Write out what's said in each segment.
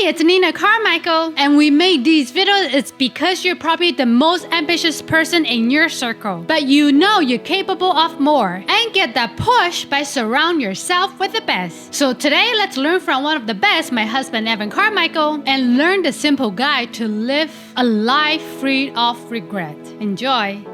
it's Nina Carmichael, and we made these videos it's because you're probably the most ambitious person in your circle, but you know you're capable of more, and get that push by surround yourself with the best. So today, let's learn from one of the best, my husband Evan Carmichael, and learn the simple guide to live a life free of regret. Enjoy.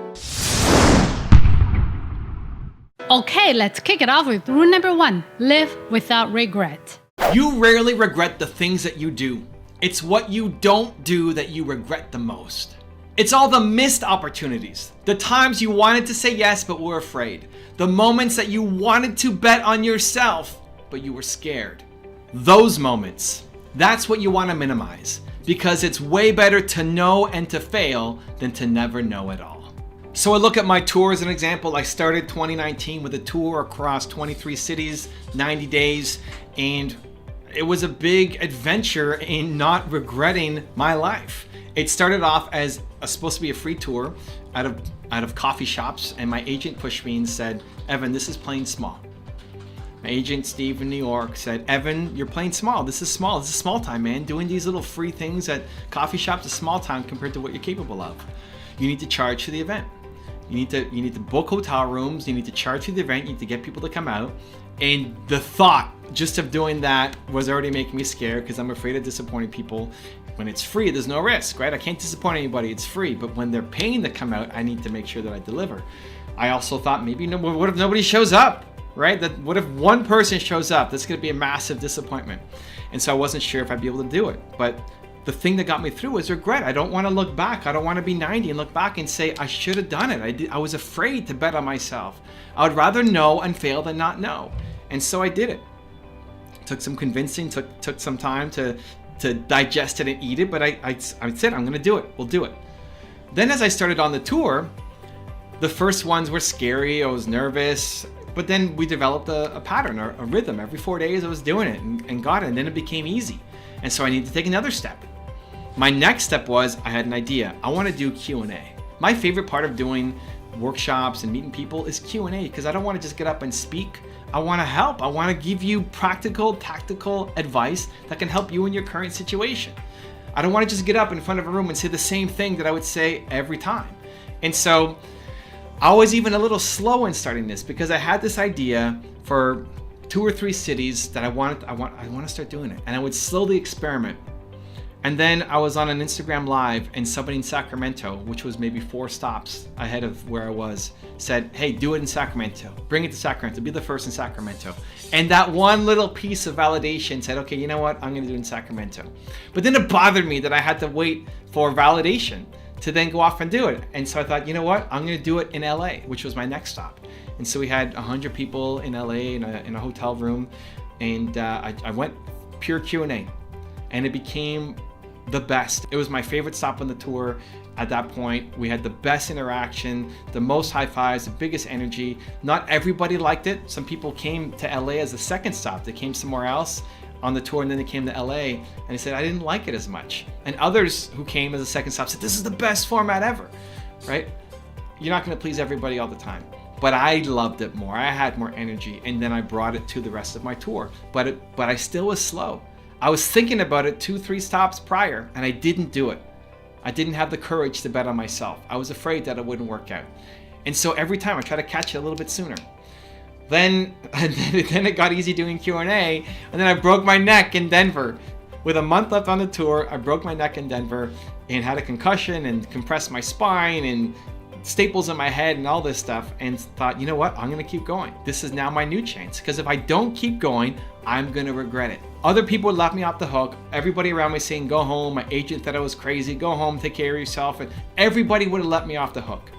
Okay, let's kick it off with rule number 1, live without regret. You rarely regret the things that you do. It's what you don't do that you regret the most. It's all the missed opportunities, the times you wanted to say yes but were afraid, the moments that you wanted to bet on yourself but you were scared. Those moments, that's what you want to minimize, because it's way better to know and to fail than to never know at all. So I look at my tour as an example. I started 2019 with a tour across 23 cities, 90 days, and it was a big adventure in not regretting my life. It started off as supposed to be a free tour out of coffee shops, and my agent pushed me and said, "Evan, this is playing small." My agent, Steve in New York, said, "Evan, you're playing small. This is small. This is small time, man. Doing these little free things at coffee shops is small time compared to what you're capable of. You need to charge for the event. You need to book hotel rooms. You need to charge for the event. You need to get people to come out." And the thought just of doing that was already making me scared, because I'm afraid of disappointing people. When it's free, there's no risk, right? I can't disappoint anybody. It's free. But when they're paying to come out, I need to make sure that I deliver. I also thought, maybe what if nobody shows up, right? What if one person shows up? That's going to be a massive disappointment. And so I wasn't sure if I'd be able to do it. But the thing that got me through was regret. I don't want to look back. I don't want to be 90 and look back and say, I should have done it. I was afraid to bet on myself. I would rather know and fail than not know. And so I did it. Took some convincing, took some time to digest it and eat it, but I said, I'm going to do it. We'll do it. Then as I started on the tour, the first ones were scary. I was nervous, but then we developed a pattern, a rhythm. Every 4 days I was doing it and got it, and then it became easy. And so I needed to take another step. My next step was, I had an idea. I want to do Q&A. My favorite part of doing workshops and meeting people is Q&A, because I don't want to just get up and speak. I want to help. I want to give you practical, tactical advice that can help you in your current situation. I don't want to just get up in front of a room and say the same thing that I would say every time. And so I was even a little slow in starting this, because I had this idea for 2 or 3 cities that I want to start doing it, and I would slowly experiment. And then I was on an Instagram live, and somebody in Sacramento, which was maybe 4 stops ahead of where I was, said, "Hey, do it in Sacramento. Bring it to Sacramento. Be the first in Sacramento." And that one little piece of validation said, okay, you know what? I'm going to do it in Sacramento. But then it bothered me that I had to wait for validation to then go off and do it. And so I thought, you know what? I'm going to do it in LA, which was my next stop. And so we had 100 people in LA in a hotel room, and I went pure Q&A, and it became the best. It was my favorite stop on the tour. At that point, we had the best interaction, the most high fives, the biggest energy. Not everybody liked it. Some people came to LA as a second stop. They came somewhere else on the tour, and then they came to LA, and they said, I didn't like it as much. And others who came as a second stop said, this is the best format ever, right? You're not going to please everybody all the time. But I loved it more. I had more energy, and then I brought it to the rest of my tour. But I still was slow. I was thinking about it 2-3 stops prior, and I didn't do it. I didn't have the courage to bet on myself. I was afraid that it wouldn't work out. And so every time I try to catch it a little bit sooner. Then it got easy doing Q&A, and then I broke my neck in Denver. With a month left on the tour, I broke my neck in Denver and had a concussion and compressed my spine and staples in my head and all this stuff, and thought, you know what? I'm going to keep going. This is now my new chance, because if I don't keep going, I'm going to regret it. Other people would let me off the hook. Everybody around me saying, go home. My agent thought I was crazy. Go home, take care of yourself. And everybody would have let me off the hook.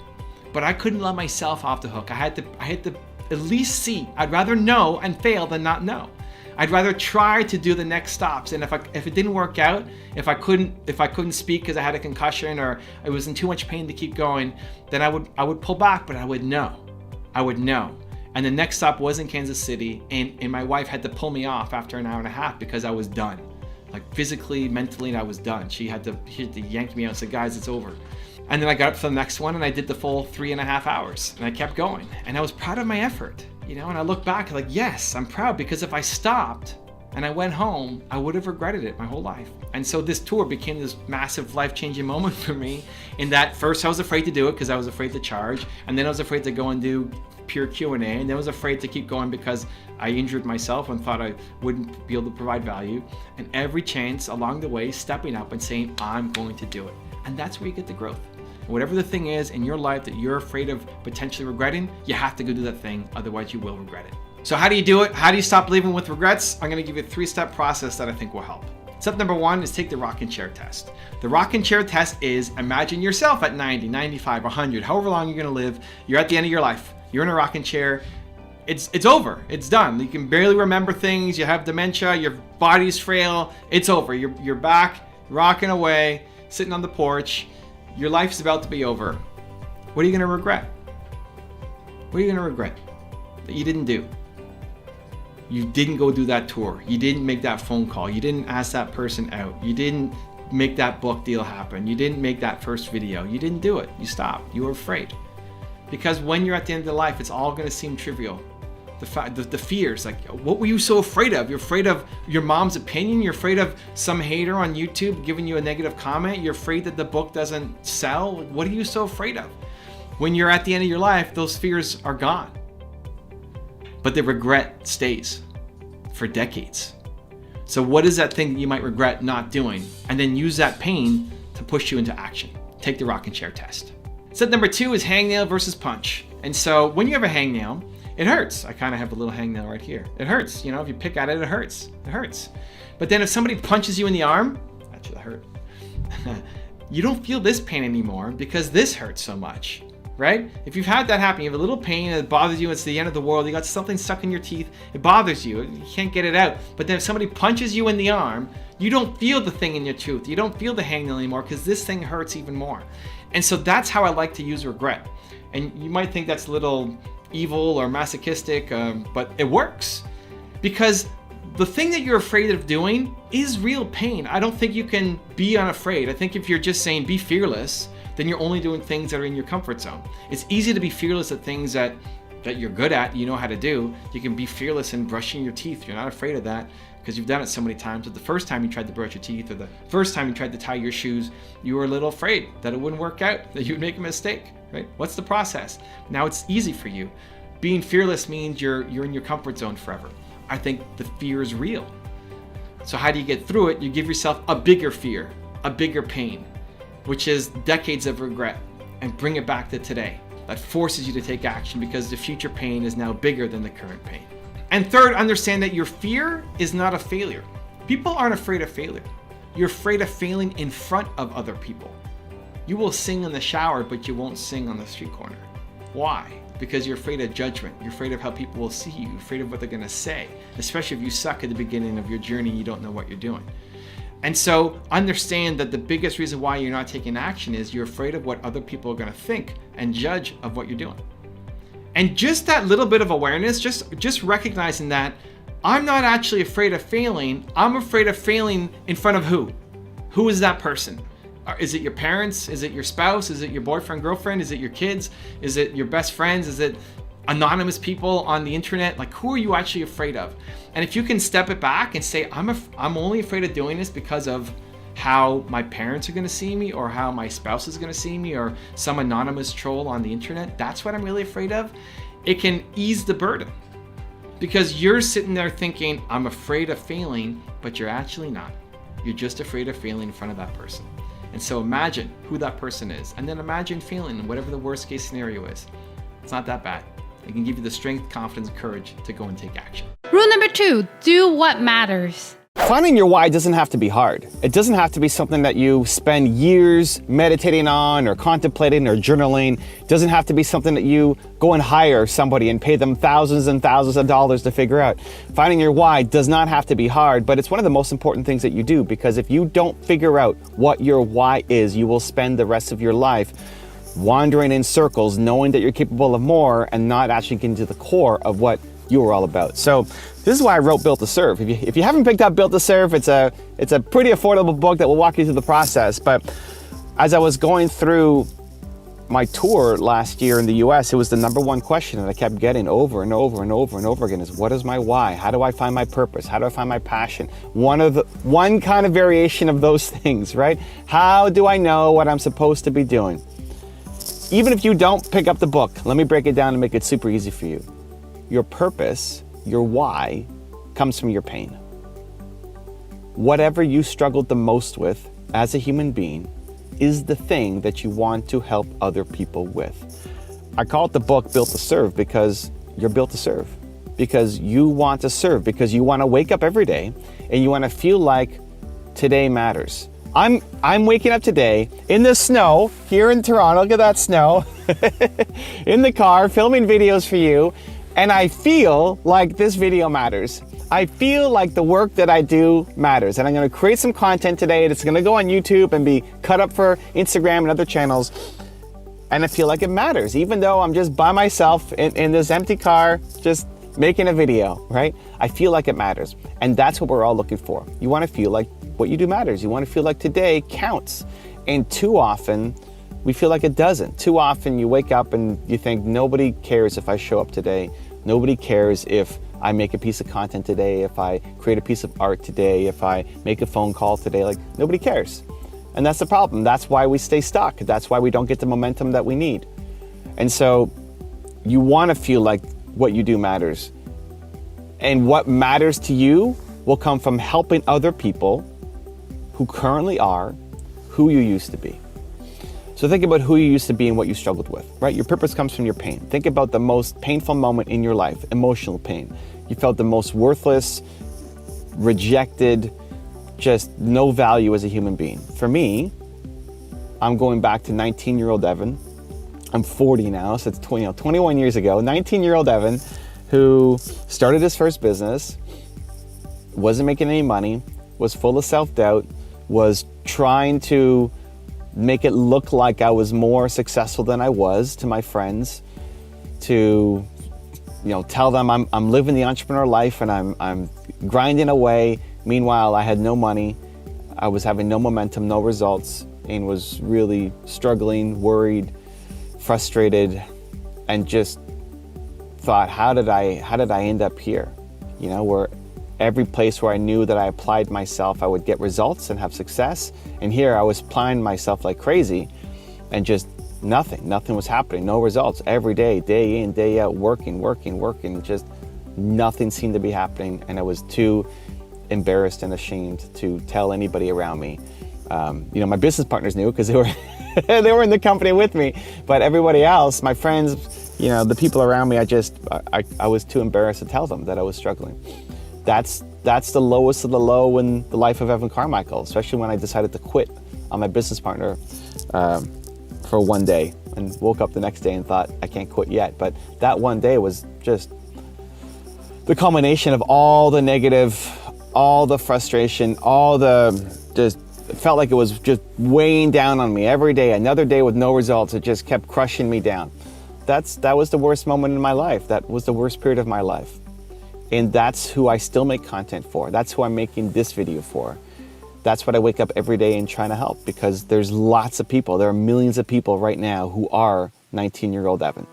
But I couldn't let myself off the hook. I had to at least see. I'd rather know and fail than not know. I'd rather try to do the next stops. And if it didn't work out, if I couldn't speak because I had a concussion, or I was in too much pain to keep going, then I would pull back, but I would know. I would know. And the next stop was in Kansas City, and my wife had to pull me off after an hour and a half because I was done. Like physically, mentally, I was done. She had to yank me out and say, guys, it's over. And then I got up for the next one, and I did the full 3.5 hours, and I kept going. And I was proud of my effort, you know, and I look back like, yes, I'm proud, because if I stopped, and I went home, I would have regretted it my whole life. And so this tour became this massive life-changing moment for me, in that first I was afraid to do it because I was afraid to charge, and then I was afraid to go and do pure Q&A, and then I was afraid to keep going because I injured myself and thought I wouldn't be able to provide value. And every chance along the way, stepping up and saying, I'm going to do it. And that's where you get the growth. Whatever the thing is in your life that you're afraid of potentially regretting, you have to go do that thing, otherwise you will regret it. So how do you do it? How do you stop living with regrets? I'm gonna give you a 3-step process that I think will help. Step number 1 is take the rocking chair test. The rocking chair test is, imagine yourself at 90, 95, 100, however long you're gonna live. You're at the end of your life. You're in a rocking chair. It's over. It's done. You can barely remember things. You have dementia. Your body's frail. It's over. You're back, rocking away, sitting on the porch. Your life's about to be over. What are you gonna regret? What are you gonna regret that you didn't do? You didn't go do that tour. You didn't make that phone call. You didn't ask that person out. You didn't make that book deal happen. You didn't make that first video. You didn't do it. You stopped. You were afraid. Because when you're at the end of the life, it's all going to seem trivial. The fears, like, what were you so afraid of? You're afraid of your mom's opinion. You're afraid of some hater on YouTube giving you a negative comment. You're afraid that the book doesn't sell. What are you so afraid of? When you're at the end of your life, those fears are gone. But the regret stays for decades. So what is that thing that you might regret not doing? And then use that pain to push you into action. Take the rocking chair test. Step number 2 is hangnail versus punch. And so when you have a hangnail, it hurts. I kind of have a little hangnail right here. It hurts. You know, if you pick at it, it hurts. It hurts. But then if somebody punches you in the arm, that should hurt. You don't feel this pain anymore because this hurts so much, right? If you've had that happen, you have a little pain, it bothers you, it's the end of the world, you got something stuck in your teeth, it bothers you, you can't get it out. But then if somebody punches you in the arm, you don't feel the thing in your tooth, you don't feel the hangnail anymore because this thing hurts even more. And so that's how I like to use regret. And you might think that's a little evil or masochistic, but it works. Because the thing that you're afraid of doing is real pain. I don't think you can be unafraid. I think if you're just saying be fearless, then you're only doing things that are in your comfort zone. It's easy to be fearless at things that you're good at, you know how to do. You can be fearless in brushing your teeth. You're not afraid of that because you've done it so many times. But the first time you tried to brush your teeth or the first time you tried to tie your shoes, you were a little afraid that it wouldn't work out, that you'd make a mistake, right? What's the process? Now it's easy for you. Being fearless means you're in your comfort zone forever. I think the fear is real. So how do you get through it? You give yourself a bigger fear, a bigger pain, which is decades of regret, and bring it back to today. That forces you to take action because the future pain is now bigger than the current pain. And third, understand that your fear is not a failure. People aren't afraid of failure. You're afraid of failing in front of other people. You will sing in the shower, but you won't sing on the street corner. Why? Because you're afraid of judgment. You're afraid of how people will see you. You're afraid of what they're gonna say, especially if you suck at the beginning of your journey, you don't know what you're doing. And so understand that the biggest reason why you're not taking action is you're afraid of what other people are gonna think and judge of what you're doing. And just that little bit of awareness, just recognizing that I'm not actually afraid of failing, I'm afraid of failing in front of who? Who is that person? Is it your parents? Is it your spouse? Is it your boyfriend, girlfriend? Is it your kids? Is it your best friends? Is it anonymous people on the internet? Like, who are you actually afraid of? And if you can step it back and say, I'm only afraid of doing this because of how my parents are gonna see me, or how my spouse is gonna see me, or some anonymous troll on the internet, that's what I'm really afraid of. It can ease the burden. Because you're sitting there thinking, I'm afraid of failing, but you're actually not. You're just afraid of failing in front of that person. And so imagine who that person is, and then imagine failing in whatever the worst case scenario is. It's not that bad. It can give you the strength, confidence, and courage to go and take action. Rule number 2, do what matters. Finding your why doesn't have to be hard. It doesn't have to be something that you spend years meditating on or contemplating or journaling. It doesn't have to be something that you go and hire somebody and pay them thousands and thousands of dollars to figure out. Finding your why does not have to be hard, but it's one of the most important things that you do, because if you don't figure out what your why is, you will spend the rest of your life wandering in circles, knowing that you're capable of more and not actually getting to the core of what you were all about. So this is why I wrote Built to Serve. If you haven't picked up Built to Serve, it's a pretty affordable book that will walk you through the process. But as I was going through my tour last year in the US, it was the number one question that I kept getting over and over and over and over again is, what is my why? How do I find my purpose? How do I find my passion? One kind of variation of those things, right? How do I know what I'm supposed to be doing? Even if you don't pick up the book, let me break it down and make it super easy for you. Your purpose, your why, comes from your pain. Whatever you struggled the most with as a human being is the thing that you want to help other people with. I call it the book Built to Serve because you're built to serve. Because you want to serve. Because you want to wake up every day and you want to feel like today matters. I'm waking up today in the snow here in Toronto. Look at that snow. In the car, filming videos for you. And I feel like this video matters. I feel like the work that I do matters. And I'm going to create some content today that's going to go on YouTube and be cut up for Instagram and other channels. And I feel like it matters, even though I'm just by myself in this empty car, just making a video, right? I feel like it matters. And that's what we're all looking for. You want to feel like what you do matters. You want to feel like today counts. And too often, we feel like it doesn't. Too often you wake up and you think, nobody cares if I show up today. Nobody cares if I make a piece of content today, if I create a piece of art today, if I make a phone call today. Like, nobody cares. And that's the problem. That's why we stay stuck. That's why we don't get the momentum that we need. And so you want to feel like what you do matters. And what matters to you will come from helping other people who currently are who you used to be. So think about who you used to be and what you struggled with, right? Your purpose comes from your pain. Think about the most painful moment in your life, emotional pain. You felt the most worthless, rejected, just no value as a human being. For me, I'm going back to 19-year-old Evan. I'm 40 now, so it's 21 years ago. 19-year-old Evan who started his first business, wasn't making any money, was full of self-doubt, was trying to make it look like I was more successful than I was to my friends, to tell them I'm living the entrepreneur life and I'm grinding away. Meanwhile, I had no money, I was having no momentum, no results, and was really struggling, worried, frustrated, and just thought, how did I end up here? Where every place where I knew that I applied myself, I would get results and have success. And here I was applying myself like crazy and just nothing was happening, no results. Every day, day in, day out, working, just nothing seemed to be happening. And I was too embarrassed and ashamed to tell anybody around me. My business partners knew because they were they were in the company with me, but everybody else, my friends, the people around me, I was too embarrassed to tell them that I was struggling. That's the lowest of the low in the life of Evan Carmichael, especially when I decided to quit on my business partner for one day and woke up the next day and thought, I can't quit yet. But that one day was just the culmination of all the negative, all the frustration, it felt like it was just weighing down on me every day. Another day with no results. It just kept crushing me down. That was the worst moment in my life. That was the worst period of my life. And that's who I still make content for. That's who I'm making this video for. That's what I wake up every day and trying to help, because there's lots of people. There are millions of people right now who are 19-year-old Evan.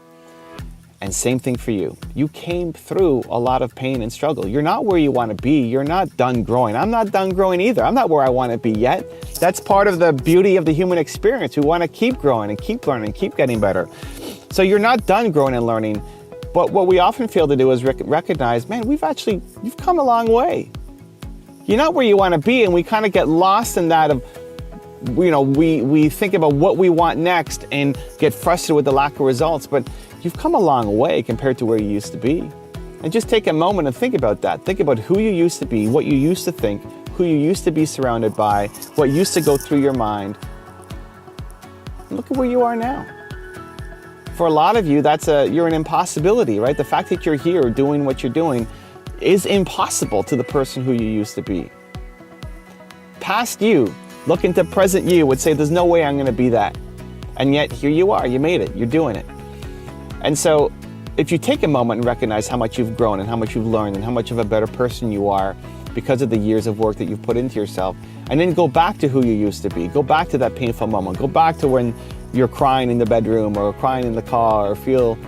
And same thing for you. You came through a lot of pain and struggle. You're not where you want to be. You're not done growing. I'm not done growing either. I'm not where I want to be yet. That's part of the beauty of the human experience. We want to keep growing and keep learning, keep getting better. So you're not done growing and learning. But what we often fail to do is recognize, man, you've come a long way. You're not where you want to be, and we kind of get lost in that of, we think about what we want next and get frustrated with the lack of results, but you've come a long way compared to where you used to be. And just take a moment and think about that. Think about who you used to be, what you used to think, who you used to be surrounded by, what used to go through your mind. Look at where you are now. For a lot of you, you're an impossibility, right? The fact that you're here doing what you're doing is impossible to the person who you used to be. Past you, looking to present you, would say, there's no way I'm going to be that. And yet, here you are, you made it, you're doing it. And so, if you take a moment and recognize how much you've grown and how much you've learned and how much of a better person you are because of the years of work that you've put into yourself, and then go back to who you used to be, go back to that painful moment, go back to when you're crying in the bedroom or crying in the car or feel,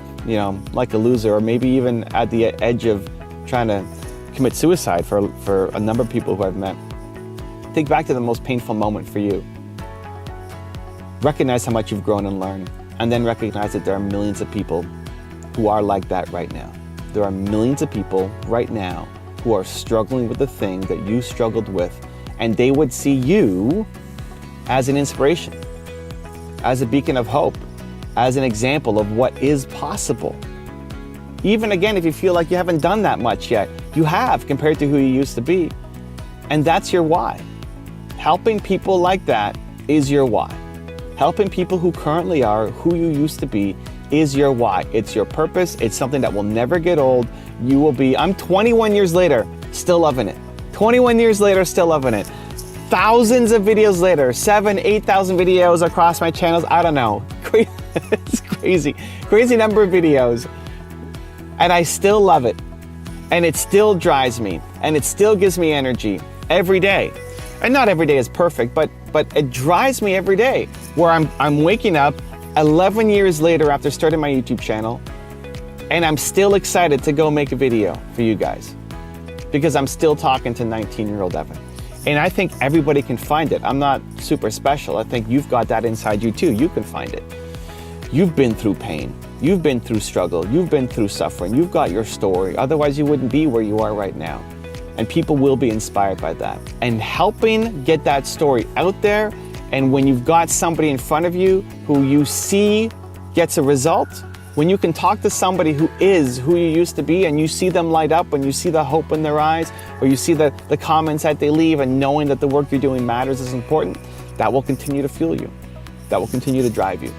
like a loser, or maybe even at the edge of trying to commit suicide for a number of people who I've met. Think back to the most painful moment for you. Recognize how much you've grown and learned, and then recognize that there are millions of people who are like that right now. There are millions of people right now who are struggling with the thing that you struggled with, and they would see you as an inspiration, as a beacon of hope, as an example of what is possible. Even again, if you feel like you haven't done that much yet, you have compared to who you used to be. And that's your why. Helping people like that is your why. Helping people who currently are who you used to be is your why. It's your purpose. It's something that will never get old. You will be, I'm 21 years later, still loving it. 21 years later, still loving it. Thousands of videos later, 7,000, 8,000 videos across my channels. I don't know. It's crazy number of videos. And I still love it. And it still drives me. And it still gives me energy every day. And not every day is perfect, but it drives me every day, where I'm waking up 11 years later after starting my YouTube channel, and I'm still excited to go make a video for you guys, because I'm still talking to 19-year-old Evan. And I think everybody can find it. I'm not super special. I think you've got that inside you too. You can find it. You've been through pain. You've been through struggle. You've been through suffering. You've got your story. Otherwise, you wouldn't be where you are right now. And people will be inspired by that. And helping get that story out there, and when you've got somebody in front of you who you see gets a result, when you can talk to somebody who is who you used to be, and you see them light up, when you see the hope in their eyes, or you see the comments that they leave, and knowing that the work you're doing matters is important, that will continue to fuel you. That will continue to drive you.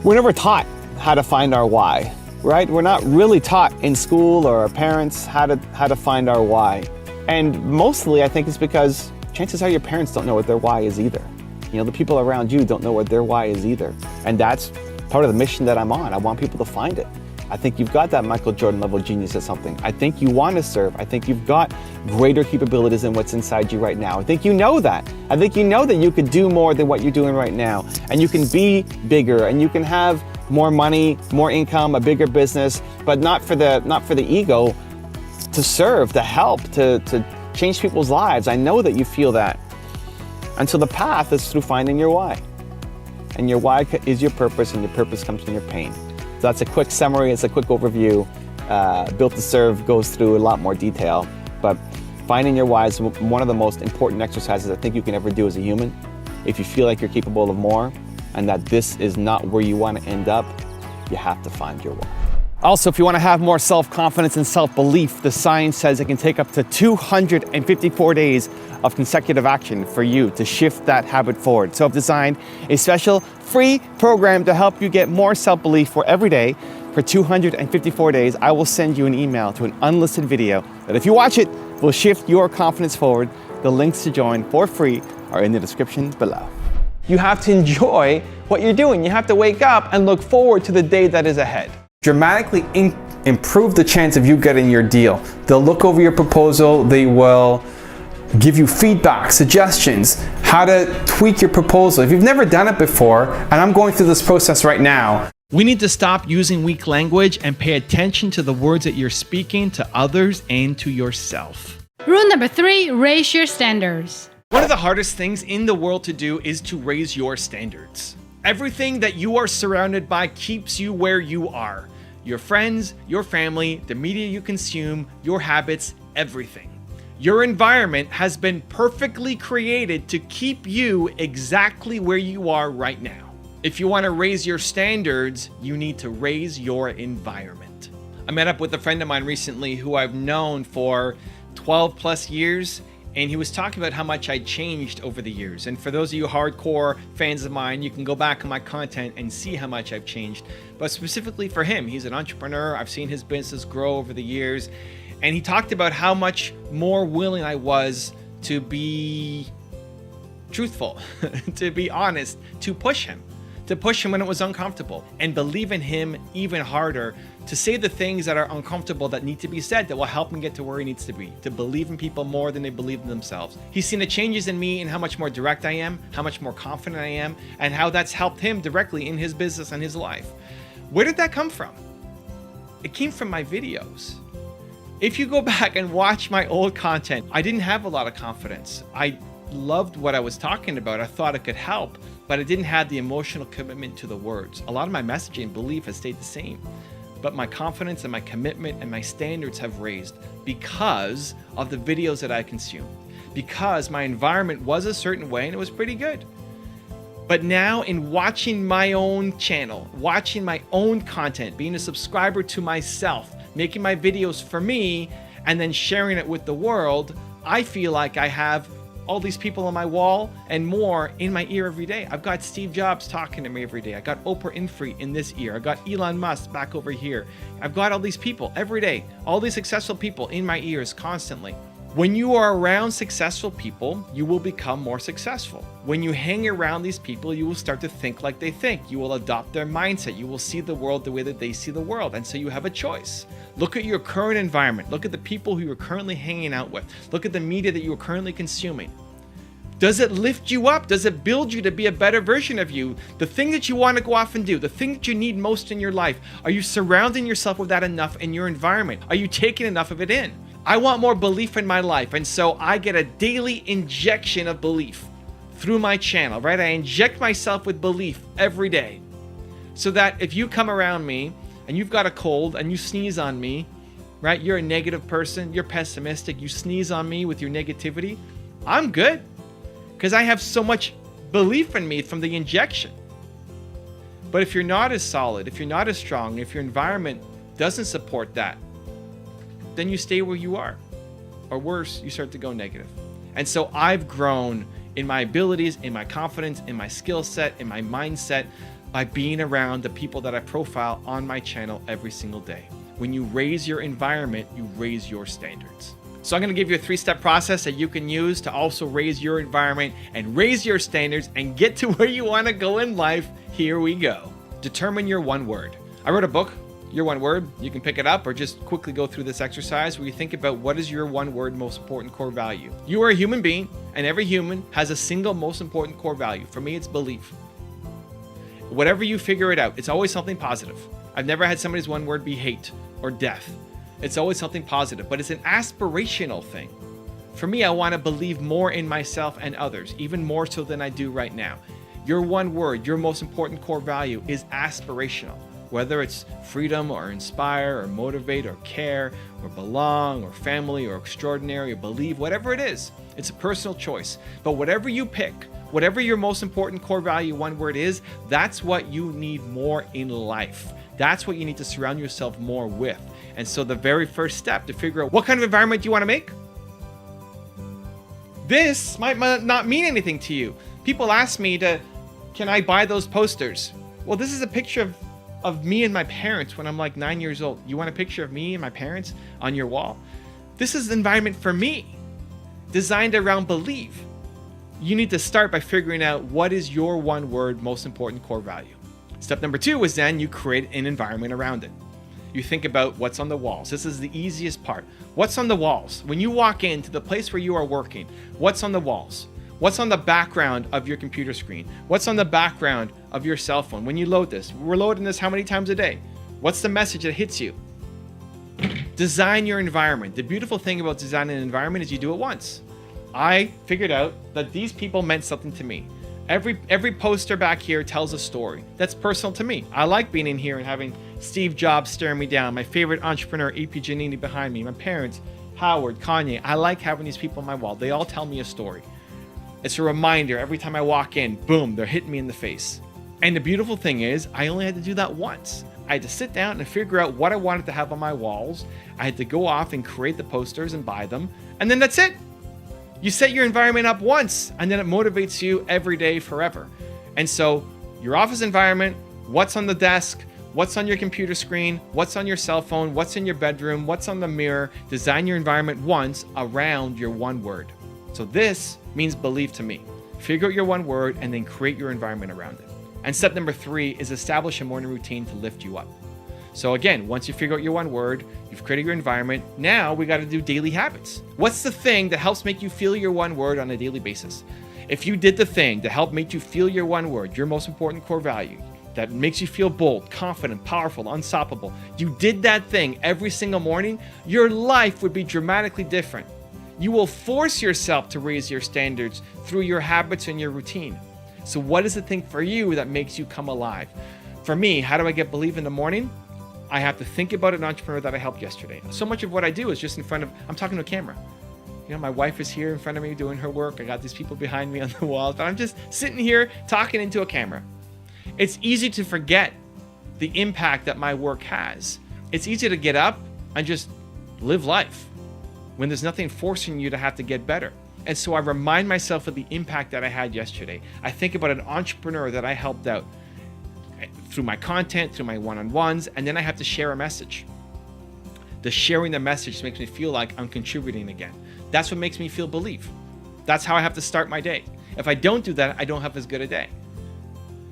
We're never taught how to find our why, right? We're not really taught in school or our parents how to find our why. And mostly I think it's because chances are your parents don't know what their why is either. The people around you don't know what their why is either. And that's part of the mission that I'm on. I want people to find it. I think you've got that Michael Jordan level genius at something. I think you want to serve. I think you've got greater capabilities than what's inside you right now. I think you know that. I think you know that you could do more than what you're doing right now. And you can be bigger, and you can have more money, more income, a bigger business, but not for the ego, to serve, to help, to change people's lives. I know that you feel that. And so the path is through finding your why. And your why is your purpose, and your purpose comes from your pain. So that's a quick summary, it's a quick overview. Built to Serve goes through a lot more detail, but finding your why is one of the most important exercises I think you can ever do as a human. If you feel like you're capable of more, and that this is not where you want to end up, you have to find your why. Also, if you want to have more self-confidence and self-belief, the science says it can take up to 254 days of consecutive action for you to shift that habit forward. So I've designed a special free program to help you get more self-belief for every day. For 254 days, I will send you an email to an unlisted video that, if you watch it, will shift your confidence forward. The links to join for free are in the description below. You have to enjoy what you're doing. You have to wake up and look forward to the day that is ahead. Dramatically improve the chance of you getting your deal. They'll look over your proposal. They will give you feedback, suggestions, how to tweak your proposal. If you've never done it before, and I'm going through this process right now, we need to stop using weak language and pay attention to the words that you're speaking to others and to yourself. Rule number 3, raise your standards. One of the hardest things in the world to do is to raise your standards. Everything that you are surrounded by keeps you where you are. Your friends, your family, the media you consume, your habits, everything. Your environment has been perfectly created to keep you exactly where you are right now. If you want to raise your standards, you need to raise your environment. I met up with a friend of mine recently who I've known for 12 plus years, and he was talking about how much I changed over the years. And for those of you hardcore fans of mine, you can go back on my content and see how much I've changed. But specifically for him, he's an entrepreneur. I've seen his business grow over the years. And he talked about how much more willing I was to be truthful, to be honest, to push him, to push him when it was uncomfortable, and believe in him even harder to say the things that are uncomfortable that need to be said that will help him get to where he needs to be, to believe in people more than they believe in themselves. He's seen the changes in me and how much more direct I am, how much more confident I am, and how that's helped him directly in his business and his life. Where did that come from? It came from my videos. If you go back and watch my old content, I didn't have a lot of confidence. I loved what I was talking about. I thought it could help, but I didn't have the emotional commitment to the words. A lot of my messaging and belief has stayed the same, but my confidence and my commitment and my standards have raised because of the videos that I consumed, because my environment was a certain way and it was pretty good. But now in watching my own channel, watching my own content, being a subscriber to myself, making my videos for me, and then sharing it with the world, I feel like I have all these people on my wall and more in my ear every day. I've got Steve Jobs talking to me every day. I got Oprah Winfrey in this ear. I got Elon Musk back over here. I've got all these people every day, all these successful people in my ears constantly. When you are around successful people, you will become more successful. When you hang around these people, you will start to think like they think. You will adopt their mindset. You will see the world the way that they see the world. And so you have a choice. Look at your current environment. Look at the people who you're currently hanging out with. Look at the media that you are currently consuming. Does it lift you up? Does it build you to be a better version of you? The thing that you want to go off and do, the thing that you need most in your life, are you surrounding yourself with that enough in your environment? Are you taking enough of it in? I want more belief in my life, and so I get a daily injection of belief through my channel, right? I inject myself with belief every day so that if you come around me and you've got a cold and you sneeze on me, right? You're a negative person, you're pessimistic, you sneeze on me with your negativity, I'm good because I have so much belief in me from the injection. But if you're not as solid, if you're not as strong, if your environment doesn't support that, then you stay where you are. Or worse, you start to go negative. And so I've grown in my abilities, in my confidence, in my skill set, in my mindset by being around the people that I profile on my channel every single day. When you raise your environment, you raise your standards. So I'm going to give you a 3-step process that you can use to also raise your environment and raise your standards and get to where you want to go in life. Here we go. Determine your one word. I wrote a book, Your One Word. You can pick it up or just quickly go through this exercise where you think about what is your one word most important core value. You are a human being, and every human has a single most important core value. For me, it's belief. Whatever you figure it out, it's always something positive. I've never had somebody's one word be hate or death. It's always something positive, but it's an aspirational thing. For me, I want to believe more in myself and others, even more so than I do right now. Your one word, your most important core value is aspirational. Whether it's freedom or inspire or motivate or care or belong or family or extraordinary or believe, whatever it is, it's a personal choice. But whatever you pick, whatever your most important core value one word is, that's what you need more in life. That's what you need to surround yourself more with. And so the very first step to figure out what kind of environment you want to make, this might not mean anything to you. People ask me can I buy those posters? Well, this is a picture of me and my parents when I'm like 9 years old. You want a picture of me and my parents on your wall? This is the environment for me, designed around belief. You need to start by figuring out what is your one word most important core value. Step number 2 is then you create an environment around it. You think about what's on the walls. This is the easiest part. What's on the walls? When you walk into the place where you are working, what's on the walls? What's on the background of your computer screen? What's on the background of your cell phone? When you load this, we're loading this how many times a day? What's the message that hits you? Design your environment. The beautiful thing about designing an environment is you do it once. I figured out that these people meant something to me. Every poster back here tells a story that's personal to me. I like being in here and having Steve Jobs staring me down, my favorite entrepreneur, E.P. Giannini behind me, my parents, Howard, Kanye. I like having these people on my wall. They all tell me a story. It's a reminder every time I walk in, boom, they're hitting me in the face. And the beautiful thing is, I only had to do that once. I had to sit down and figure out what I wanted to have on my walls. I had to go off and create the posters and buy them. And then that's it. You set your environment up once, and then it motivates you every day forever. And so your office environment, what's on the desk, what's on your computer screen, what's on your cell phone, what's in your bedroom, what's on the mirror, design your environment once around your one word. So this means believe to me. Figure out your one word and then create your environment around it. And step number 3 is establish a morning routine to lift you up. So again, once you figure out your one word, you've created your environment, now we got to do daily habits. What's the thing that helps make you feel your one word on a daily basis? If you did the thing to help make you feel your one word, your most important core value, that makes you feel bold, confident, powerful, unstoppable, you did that thing every single morning, your life would be dramatically different. You will force yourself to raise your standards through your habits and your routine. So what is the thing for you that makes you come alive? For me, how do I get believe in the morning? I have to think about an entrepreneur that I helped yesterday. So much of what I do is just in front of, I'm talking to a camera. You know, my wife is here in front of me doing her work. I got these people behind me on the walls, but I'm just sitting here talking into a camera. It's easy to forget the impact that my work has. It's easy to get up and just live life when there's nothing forcing you to have to get better. And so I remind myself of the impact that I had yesterday. I think about an entrepreneur that I helped out through my content, through my one-on-ones, and then I have to share a message. The sharing the message makes me feel like I'm contributing again. That's what makes me feel believe. That's how I have to start my day. If I don't do that, I don't have as good a day.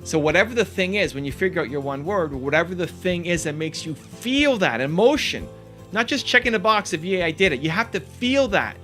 So whatever the thing is, when you figure out your one word, or whatever the thing is that makes you feel that emotion, not just checking the box of, yeah, I did it. You have to feel that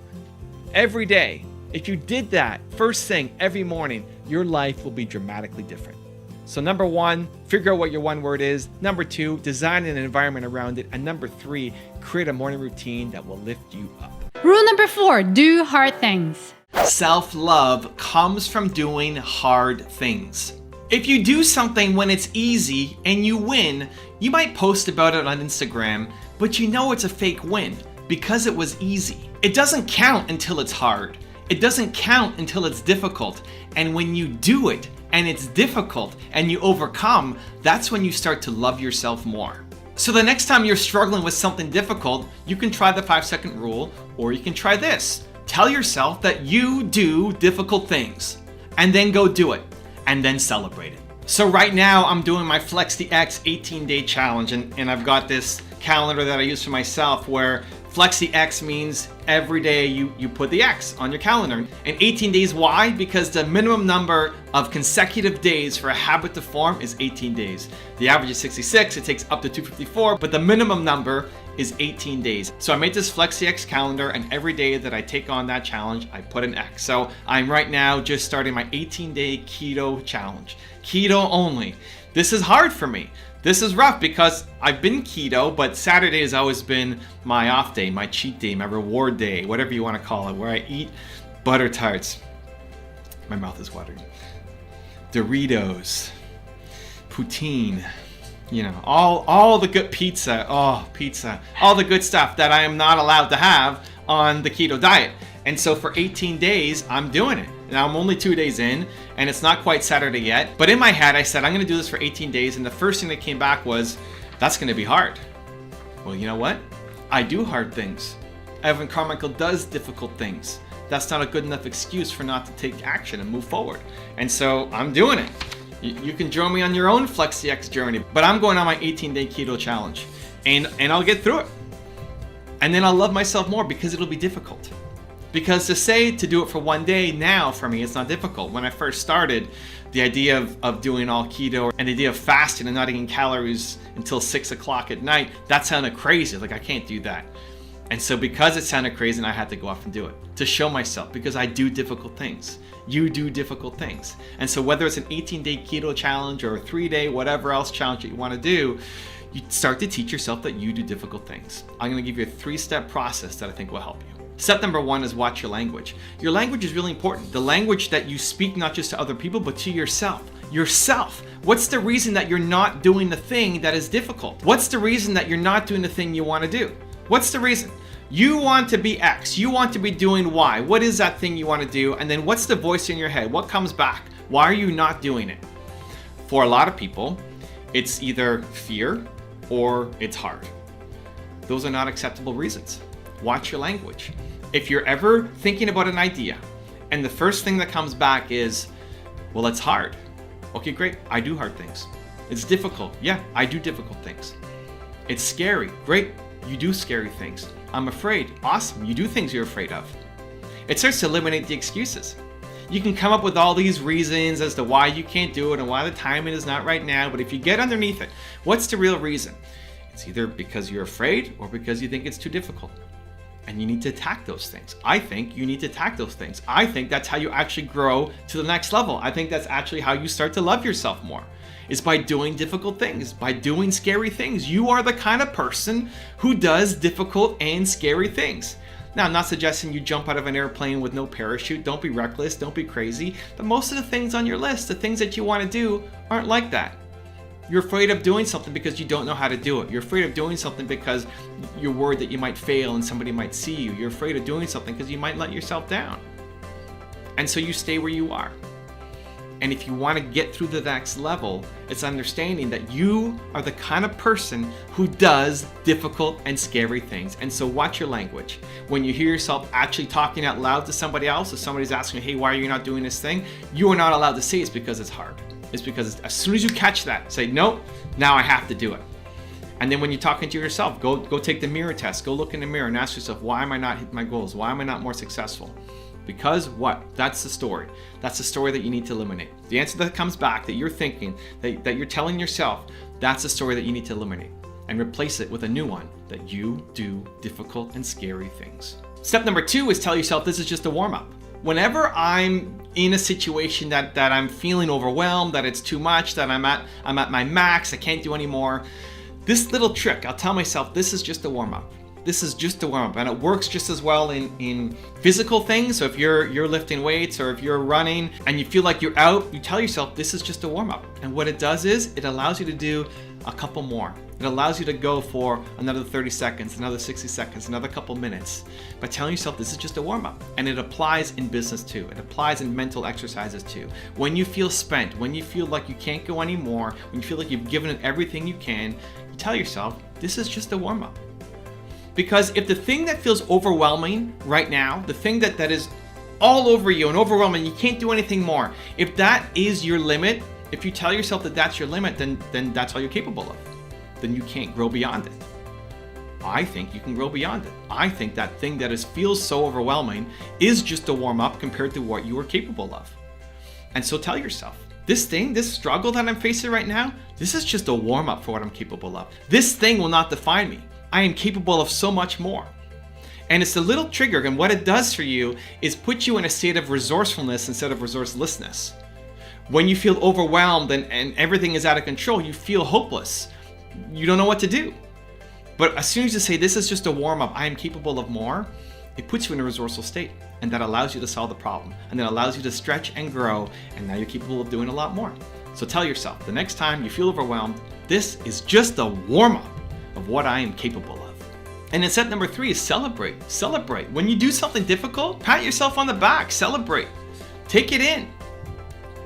every day. If you did that first thing every morning, your life will be dramatically different. So number 1, figure out what your one word is. Number 2, design an environment around it. And number 3, create a morning routine that will lift you up. Rule number 4, do hard things. Self-love comes from doing hard things. If you do something when it's easy and you win, you might post about it on Instagram, but you know it's a fake win because it was easy. It doesn't count until it's hard. It doesn't count until it's difficult. And when you do it and it's difficult and you overcome, that's when you start to love yourself more. So the next time you're struggling with something difficult, you can try the 5-second rule, or you can try this. Tell yourself that you do difficult things and then go do it. And then celebrate it. So right now I'm doing my Flex the X 18-day challenge, and I've got this calendar that I use for myself where Flex the X means every day you put the X on your calendar. And 18 days, why? Because the minimum number of consecutive days for a habit to form is 18 days. The average is 66, it takes up to 254, but the minimum number is 18 days. So I made this Flex the X calendar, and every day that I take on that challenge, I put an X. So I'm right now just starting my 18-day keto challenge. Keto only. This is hard for me. This is rough because I've been keto, but Saturday has always been my off day, my cheat day, my reward day, whatever you want to call it, where I eat butter tarts. My mouth is watering. Doritos, poutine, you know, all the good pizza, all the good stuff that I am not allowed to have on the keto diet. And so for 18 days, I'm doing it. Now I'm only 2 days in, and it's not quite Saturday yet. But in my head, I said, I'm gonna do this for 18 days. And the first thing that came back was, that's gonna be hard. Well, you know what? I do hard things. Evan Carmichael does difficult things. That's not a good enough excuse for not to take action and move forward. And so I'm doing it. You can join me on your own Flex the X journey, but I'm going on my 18-day keto challenge, and I'll get through it. And then I'll love myself more because it'll be difficult. Because to say to do it for 1 day now, for me, it's not difficult. When I first started, the idea of doing all keto and the idea of fasting and not eating calories until 6 o'clock at night, that sounded crazy. Like, I can't do that. And so because it sounded crazy, I had to go off and do it to show myself, because I do difficult things. You do difficult things. And so whether it's an 18-day keto challenge or a 3-day whatever else challenge that you want to do, you start to teach yourself that you do difficult things. I'm going to give you a 3-step process that I think will help you. Step number 1 is watch your language. Your language is really important. The language that you speak, not just to other people, but to yourself. Yourself. What's the reason that you're not doing the thing that is difficult? What's the reason that you're not doing the thing you want to do? What's the reason? You want to be X. You want to be doing Y. What is that thing you want to do? And then what's the voice in your head? What comes back? Why are you not doing it? For a lot of people, it's either fear or it's hard. Those are not acceptable reasons. Watch your language. If you're ever thinking about an idea and the first thing that comes back is, well, it's hard. Okay, great. I do hard things. It's difficult. Yeah, I do difficult things. It's scary. Great. You do scary things. I'm afraid. Awesome. You do things you're afraid of. It starts to eliminate the excuses. You can come up with all these reasons as to why you can't do it and why the timing is not right now, but if you get underneath it, what's the real reason? It's either because you're afraid or because you think it's too difficult. And you need to attack those things. I think you need to attack those things. I think that's how you actually grow to the next level. I think that's actually how you start to love yourself more. Is by doing difficult things, by doing scary things. You are the kind of person who does difficult and scary things. Now, I'm not suggesting you jump out of an airplane with no parachute. Don't be reckless, don't be crazy. But most of the things on your list, the things that you want to do, aren't like that. You're afraid of doing something because you don't know how to do it. You're afraid of doing something because you're worried that you might fail and somebody might see you. You're afraid of doing something because you might let yourself down. And so you stay where you are. And if you want to get through the next level, it's understanding that you are the kind of person who does difficult and scary things. And so watch your language. When you hear yourself actually talking out loud to somebody else, if somebody's asking you, hey, why are you not doing this thing? You are not allowed to say it's because it's hard. It's because as soon as you catch that, say, nope, now I have to do it. And then when you're talking to yourself, go take the mirror test. Go look in the mirror and ask yourself, why am I not hitting my goals? Why am I not more successful? Because what? That's the story. That's the story that you need to eliminate. The answer that comes back that you're thinking, that you're telling yourself, that's the story that you need to eliminate. And replace it with a new one, that you do difficult and scary things. Step number 2 is tell yourself this is just a warm-up. Whenever I'm in a situation that I'm feeling overwhelmed, that it's too much, that I'm at my max, I can't do anymore, this little trick, I'll tell myself this is just a warm-up. This is just a warm-up, and it works just as well in physical things. So if you're lifting weights or if you're running and you feel like you're out, you tell yourself this is just a warm-up. And what it does is it allows you to do a couple more. It allows you to go for another 30 seconds, another 60 seconds, another couple minutes by telling yourself this is just a warm-up. And it applies in business too. It applies in mental exercises too. When you feel spent, when you feel like you can't go anymore, when you feel like you've given it everything you can, you tell yourself this is just a warm-up. Because if the thing that feels overwhelming right now, the thing that is all over you and overwhelming, you can't do anything more, if that is your limit, if you tell yourself that that's your limit, then that's all you're capable of. Then you can't grow beyond it. I think you can grow beyond it. I think that thing that feels so overwhelming is just a warm-up compared to what you are capable of. And so tell yourself, this struggle that I'm facing right now, this is just a warm-up for what I'm capable of. This thing will not define me. I am capable of so much more. And it's a little trigger, and what it does for you is put you in a state of resourcefulness instead of resourcelessness. When you feel overwhelmed and everything is out of control, you feel hopeless. You don't know what to do. But as soon as you say, this is just a warm-up, I am capable of more, it puts you in a resourceful state. And that allows you to solve the problem. And then allows you to stretch and grow, and now you're capable of doing a lot more. So tell yourself, the next time you feel overwhelmed, this is just a warm-up of what I am capable of. And then step number 3 is celebrate. Celebrate. When you do something difficult, pat yourself on the back, celebrate. Take it in.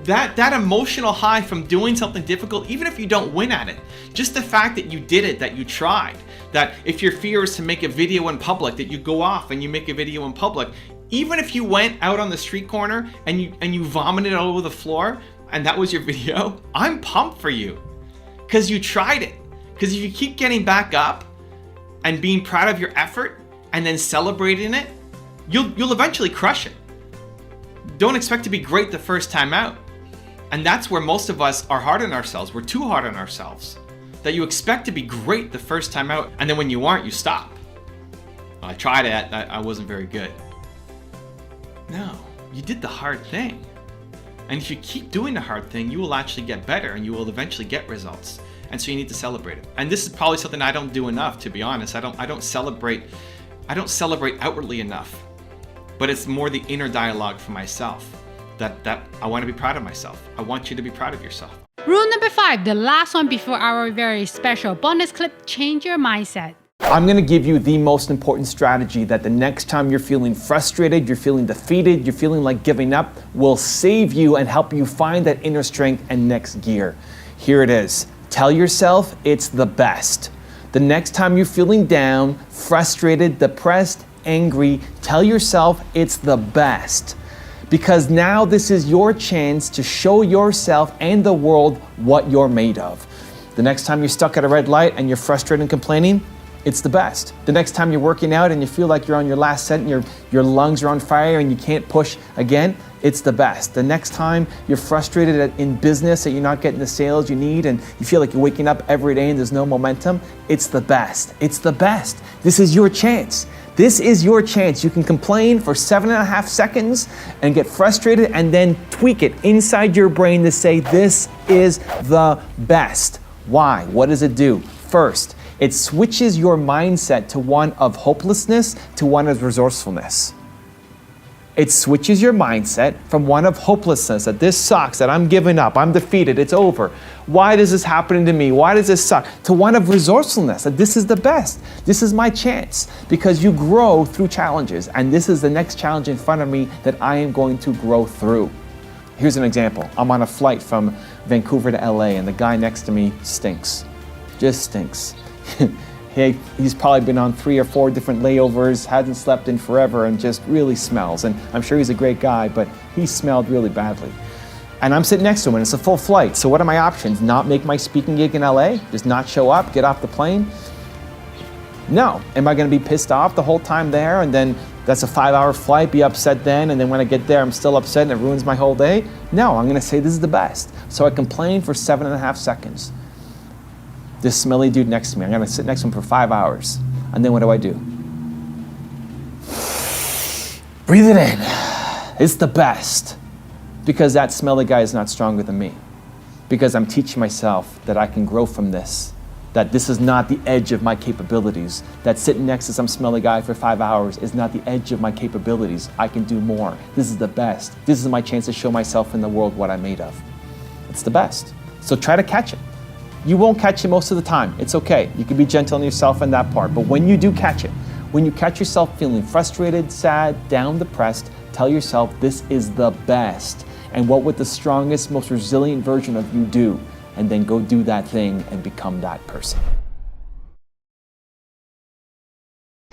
That emotional high from doing something difficult, even if you don't win at it, just the fact that you did it, that you tried, that if your fear is to make a video in public, that you go off and you make a video in public, even if you went out on the street corner and you vomited all over the floor and that was your video, I'm pumped for you because you tried it. Because if you keep getting back up and being proud of your effort and then celebrating it, you'll eventually crush it. Don't expect to be great the first time out. And that's where most of us are hard on ourselves. We're too hard on ourselves. That you expect to be great the first time out, and then when you aren't, you stop. Well, I tried it, I wasn't very good. No, you did the hard thing. And if you keep doing the hard thing, you will actually get better and you will eventually get results. And so you need to celebrate it. And this is probably something I don't do enough, to be honest. I don't celebrate outwardly enough. But it's more the inner dialogue for myself that I want to be proud of myself. I want you to be proud of yourself. Rule number 5, the last one before our very special bonus clip, change your mindset. I'm going to give you the most important strategy that the next time you're feeling frustrated, you're feeling defeated, you're feeling like giving up, will save you and help you find that inner strength and next gear. Here it is. Tell yourself it's the best. The next time you're feeling down, frustrated, depressed, angry, tell yourself it's the best. Because now this is your chance to show yourself and the world what you're made of. The next time you're stuck at a red light and you're frustrated and complaining, it's the best. The next time you're working out and you feel like you're on your last set and your lungs are on fire and you can't push again, It's the best. The next time you're frustrated in business that you're not getting the sales you need and you feel like you're waking up every day and there's no momentum, it's the best. It's the best. This is your chance. This is your chance. You can complain for 7.5 seconds and get frustrated and then tweak it inside your brain to say, this is the best. Why? What does it do? First, it switches your mindset to one of hopelessness to one of resourcefulness. It switches your mindset from one of hopelessness, that this sucks, that I'm giving up, I'm defeated, it's over. Why is this happening to me? Why does this suck? To one of resourcefulness, that this is the best. This is my chance, because you grow through challenges, and this is the next challenge in front of me that I am going to grow through. Here's an example. I'm on a flight from Vancouver to LA, and the guy next to me stinks. Just stinks. He's probably been on 3 or 4 different layovers, hasn't slept in forever, and just really smells. And I'm sure he's a great guy, but he smelled really badly. And I'm sitting next to him, and it's a full flight. So what are my options? Not make my speaking gig in LA? Just not show up, get off the plane? No. Am I going to be pissed off the whole time there, and then that's a 5-hour flight, be upset then, and then when I get there I'm still upset and it ruins my whole day? No, I'm going to say this is the best. So I complain for 7.5 seconds. This smelly dude next to me, I'm going to sit next to him for 5 hours. And then what do? Breathe it in. It's the best. Because that smelly guy is not stronger than me. Because I'm teaching myself that I can grow from this. That this is not the edge of my capabilities. That sitting next to some smelly guy for 5 hours is not the edge of my capabilities. I can do more. This is the best. This is my chance to show myself in the world what I'm made of. It's the best. So try to catch it. You won't catch it most of the time. It's okay. You can be gentle on yourself in that part. But when you do catch it, when you catch yourself feeling frustrated, sad, down, depressed, tell yourself this is the best. And what would the strongest, most resilient version of you do? And then go do that thing and become that person.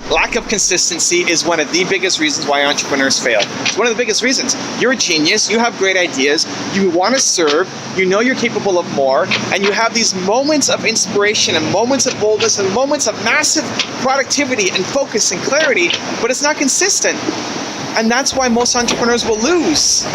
Lack of consistency is one of the biggest reasons why entrepreneurs fail. It's one of the biggest reasons. You're a genius, you have great ideas, you want to serve, you know you're capable of more, and you have these moments of inspiration and moments of boldness and moments of massive productivity and focus and clarity, but it's not consistent. And that's why most entrepreneurs will lose.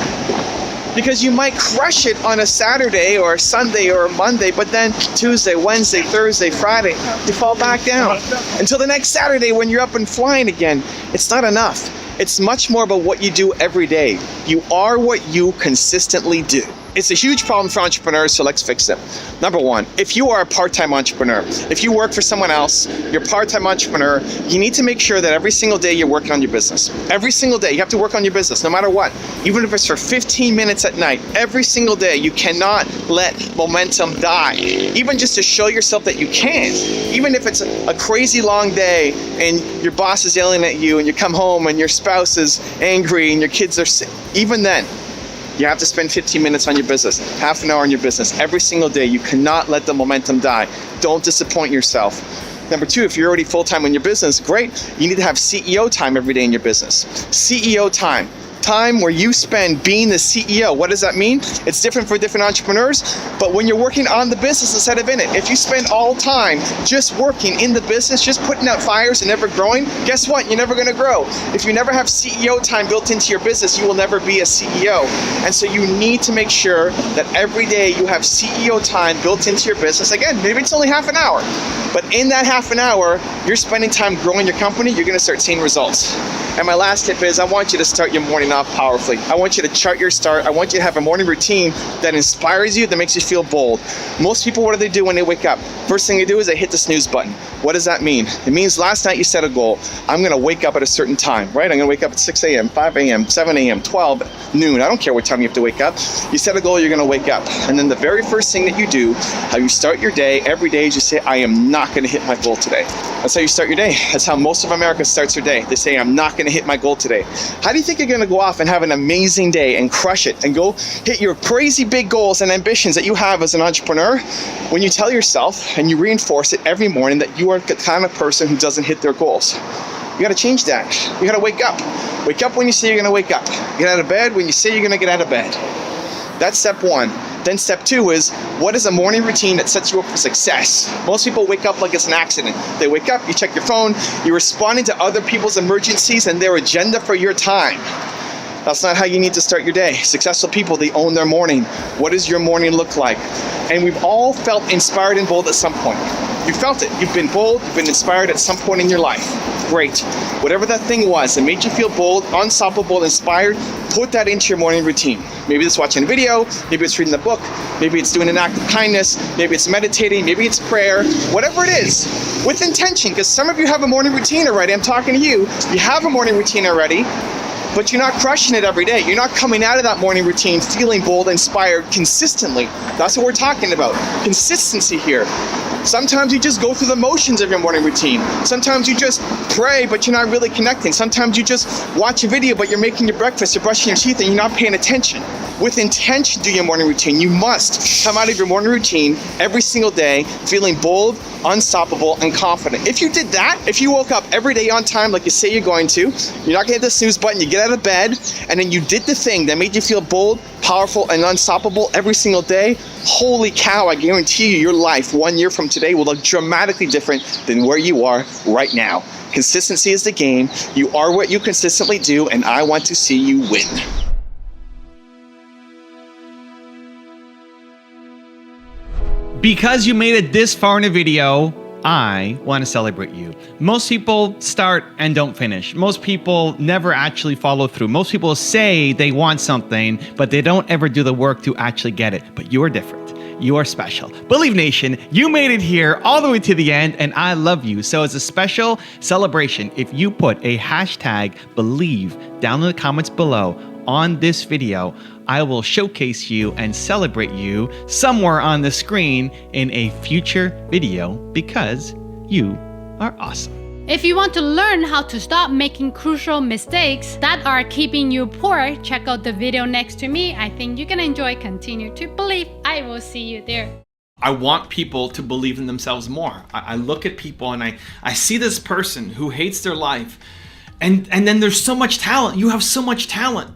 Because you might crush it on a Saturday or a Sunday or a Monday, but then Tuesday, Wednesday, Thursday, Friday, you fall back down. Until the next Saturday when you're up and flying again. It's not enough. It's much more about what you do every day. You are what you consistently do. It's a huge problem for entrepreneurs, so let's fix it. Number one, if you are a part-time entrepreneur, if you work for someone else, you're a part-time entrepreneur, you need to make sure that every single day you're working on your business. Every single day, you have to work on your business, no matter what. Even if it's for 15 minutes at night, every single day, you cannot let momentum die. Even just to show yourself that you can. Even if it's a crazy long day and your boss is yelling at you and you come home and your spouse is angry and your kids are sick, even then, you have to spend 15 minutes on your business, half an hour on your business, every single day. You cannot let the momentum die. Don't disappoint yourself. Number two, if you're already full-time in your business, great. You need to have CEO time every day in your business. CEO time. Time where you spend being the CEO. What does that mean? It's different for different entrepreneurs, but when you're working on the business instead of in it, if you spend all time just working in the business, just putting out fires and never growing, guess what? You're never going to grow. If you never have CEO time built into your business, you will never be a CEO. And so you need to make sure that every day you have CEO time built into your business. Again, maybe it's only half an hour, but in that half an hour, you're spending time growing your company, you're going to start seeing results. And my last tip is I want you to start your morning off powerfully. I want you to chart your start. I want you to have a morning routine that inspires you, that makes you feel bold. Most people, what do when they wake up? First thing they do is they hit the snooze button. What does that mean? It means last night you set a goal. I'm going to wake up at a certain time, right? I'm going to wake up at 6 a.m., 5 a.m., 7 a.m., 12, noon. I don't care what time you have to wake up. You set a goal, you're going to wake up. And then the very first thing that you do, how you start your day, every day is you say, I am not going to hit my goal today. That's how you start your day. That's how most of America starts their day. They say, I'm not going to hit my goal today. How do you think you're going to go off and have an amazing day and crush it and go hit your crazy big goals and ambitions that you have as an entrepreneur when you tell yourself and you reinforce it every morning that you are the kind of person who doesn't hit their goals? You got to change that. You got to wake up. Wake up when you say you're going to wake up. Get out of bed when you say you're going to get out of bed. That's step one. Then step two is, what is a morning routine that sets you up for success? Most people wake up like it's an accident. They wake up, you check your phone, you're responding to other people's emergencies and their agenda for your time. That's not how you need to start your day. Successful people, they own their morning. What does your morning look like? And we've all felt inspired and bold at some point. You felt it. You've been bold, you've been inspired at some point in your life. Great. Whatever that thing was that made you feel bold, unstoppable, inspired, put that into your morning routine. Maybe it's watching a video, maybe it's reading a book, maybe it's doing an act of kindness, maybe it's meditating, maybe it's prayer, whatever it is, with intention, because some of you have a morning routine already. I'm talking to you. You have a morning routine already, but you're not crushing it every day. You're not coming out of that morning routine feeling bold, inspired consistently. That's what we're talking about. Consistency here. Sometimes you just go through the motions of your morning routine. Sometimes you just pray, but you're not really connecting. Sometimes you just watch a video, but you're making your breakfast, you're brushing your teeth, and you're not paying attention. With intention, do your morning routine. You must come out of your morning routine every single day feeling bold, unstoppable, and confident. If you did that, if you woke up every day on time like you say you're going to, you're not gonna hit the snooze button, you get out of bed, and then you did the thing that made you feel bold, powerful, and unstoppable every single day, holy cow, I guarantee you your life 1 year from today will look dramatically different than where you are right now. Consistency is the game. You are what you consistently do, and I want to see you win. Because you made it this far in a video, I want to celebrate you. Most people start and don't finish. Most people never actually follow through. Most people say they want something, but they don't ever do the work to actually get it. But you are different. You are special. Believe Nation, you made it here all the way to the end, and I love you. So as a special celebration, if you put a hashtag believe down in the comments below on this video, I will showcase you and celebrate you somewhere on the screen in a future video because you are awesome. If you want to learn how to stop making crucial mistakes that are keeping you poor, check out the video next to me. I think you can enjoy. Continue to believe. I will see you there. I want people to believe in themselves more. I look at people and I see this person who hates their life, and then there's so much talent. You have so much talent.